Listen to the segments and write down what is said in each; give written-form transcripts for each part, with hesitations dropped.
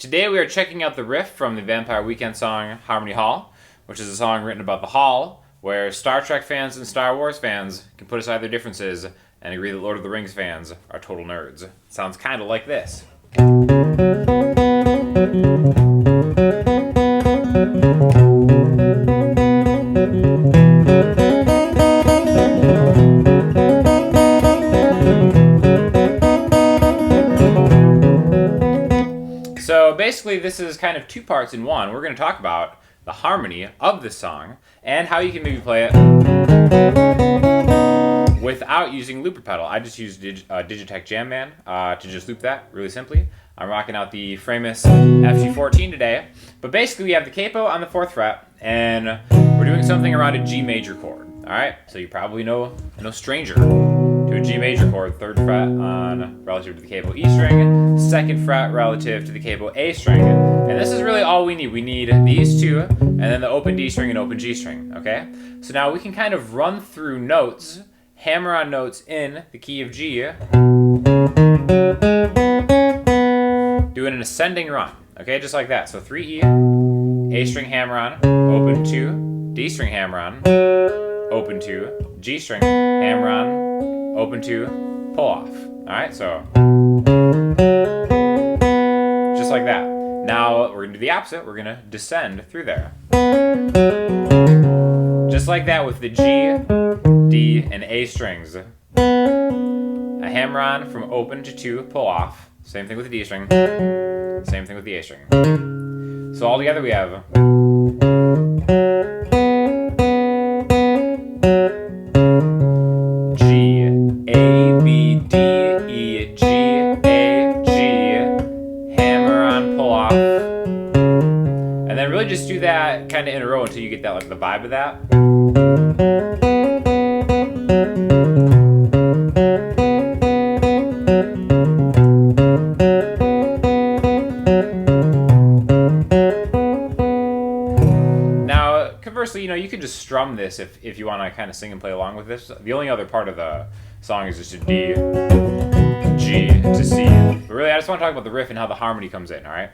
Today we are checking out the riff from the Vampire Weekend song Harmony Hall, which is a song written about the Hall, where Star Trek fans and Star Wars fans can put aside their differences and agree that Lord of the Rings fans are total nerds. It sounds kind of like this. So basically this is kind of two parts in one. We're going to talk about the harmony of this song and how you can maybe play it without using looper pedal. I just used Digitech Jamman to just loop that really simply. I'm rocking out the Framus FG14 today. But basically we have the capo on the 4th fret and we're doing something around a G major chord. Alright, so you probably know no stranger to a G major chord, 3rd fret on relative to the capo E string, 2nd fret relative to the capo A string, and this is really all we need. We need these two, and then the open D string and open G string, okay? So now we can kind of run through notes, hammer on notes in the key of G, doing an ascending run, okay, just like that. So 3E, A string hammer on, open 2, D string hammer on, open 2, G string hammer on, open 2, pull off. Alright, so just like that. Now we're going to do the opposite. We're going to descend through there. Just like that with the G, D, and A strings. A hammer on from open to 2, pull off. Same thing with the D string. Same thing with the A string. So all together we have just do that kind of in a row until you get that, like, the vibe of that. Now, conversely, you can just strum this if you want to kind of sing and play along with this. The only other part of the song is just a D, G to C. But really, I just want to talk about the riff and how the harmony comes in, all right?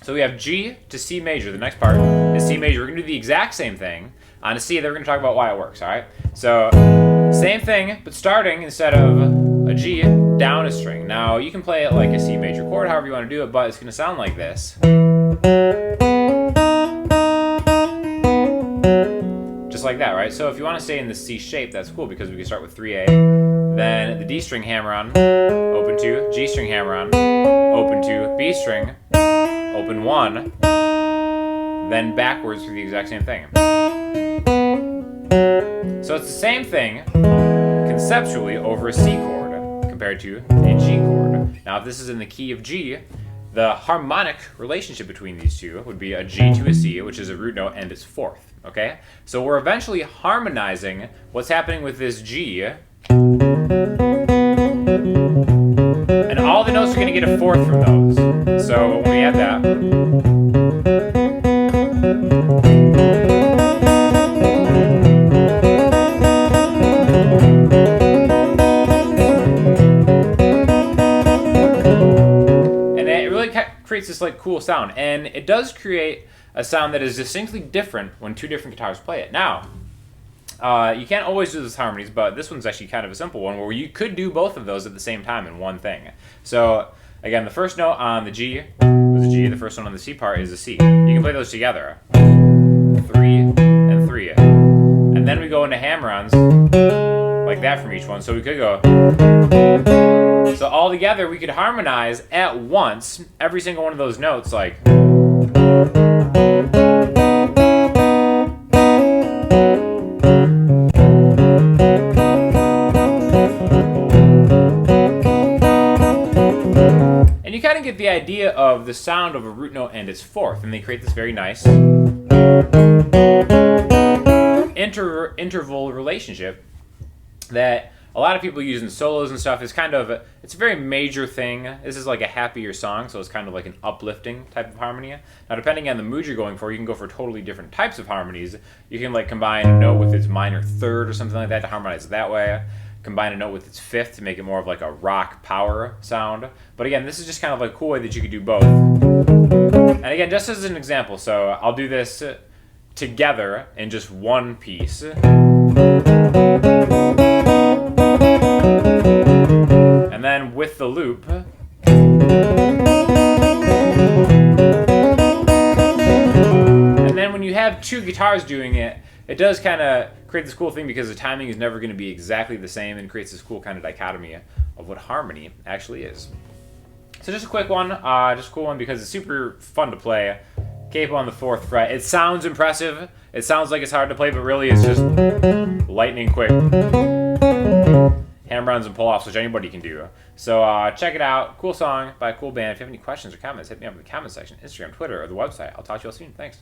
So we have G to C major. The next part is C major. We're going to do the exact same thing on a C, then we're going to talk about why it works, all right? So same thing, but starting instead of a G, down a string. Now you can play it like a C major chord, however you want to do it, but it's going to sound like this. Just like that, right? So if you want to stay in the C shape, that's cool because we can start with 3A, then the D string hammer on, open 2, G string hammer on, open 2, B string, open 1, then backwards for the exact same thing. So it's the same thing conceptually over a C chord compared to a G chord. Now if this is in the key of G, the harmonic relationship between these two would be a G to a C, which is a root note and its 4th, okay? So we're eventually harmonizing what's happening with this G, and all the notes are going to get a 4th from those. So when we add that, and it really creates this like cool sound, and it does create a sound that is distinctly different when two different guitars play it. Now, you can't always do this harmonies, but this one's actually kind of a simple one where you could do both of those at the same time in one thing. So again, the first note on the G was a G, the first one on the C part is a C. You can play those together, 3 and 3. And then we go into hammer-ons like that from each one. So we could go, so all together we could harmonize at once every single one of those notes, like, you kind of get the idea of the sound of a root note and its 4th, and they create this very nice interval relationship that a lot of people use in solos and stuff. Is kind of it's a very major thing. This is like a happier song, so it's kind of like an uplifting type of harmony. Now, depending on the mood you're going for, you can go for totally different types of harmonies. You can like combine a note with its minor 3rd or something like that to harmonize it that way. combine a note with its fifth to make it more of like a rock power sound. But again, this is just kind of like a cool way that you could do both. And again, just as an example, so I'll do this together in just one piece. And then with the loop. And then when you have two guitars doing it, it does kind of create this cool thing because the timing is never going to be exactly the same, and creates this cool kind of dichotomy of what harmony actually is. So just a quick one, just a cool one because it's super fun to play. Capo on the 4th fret. It sounds impressive. It sounds like it's hard to play, but really it's just lightning quick hammer-ons and pull-offs, which anybody can do. So check it out. Cool song by a cool band. If you have any questions or comments, hit me up in the comment section, Instagram, Twitter, or the website. I'll talk to you all soon. Thanks.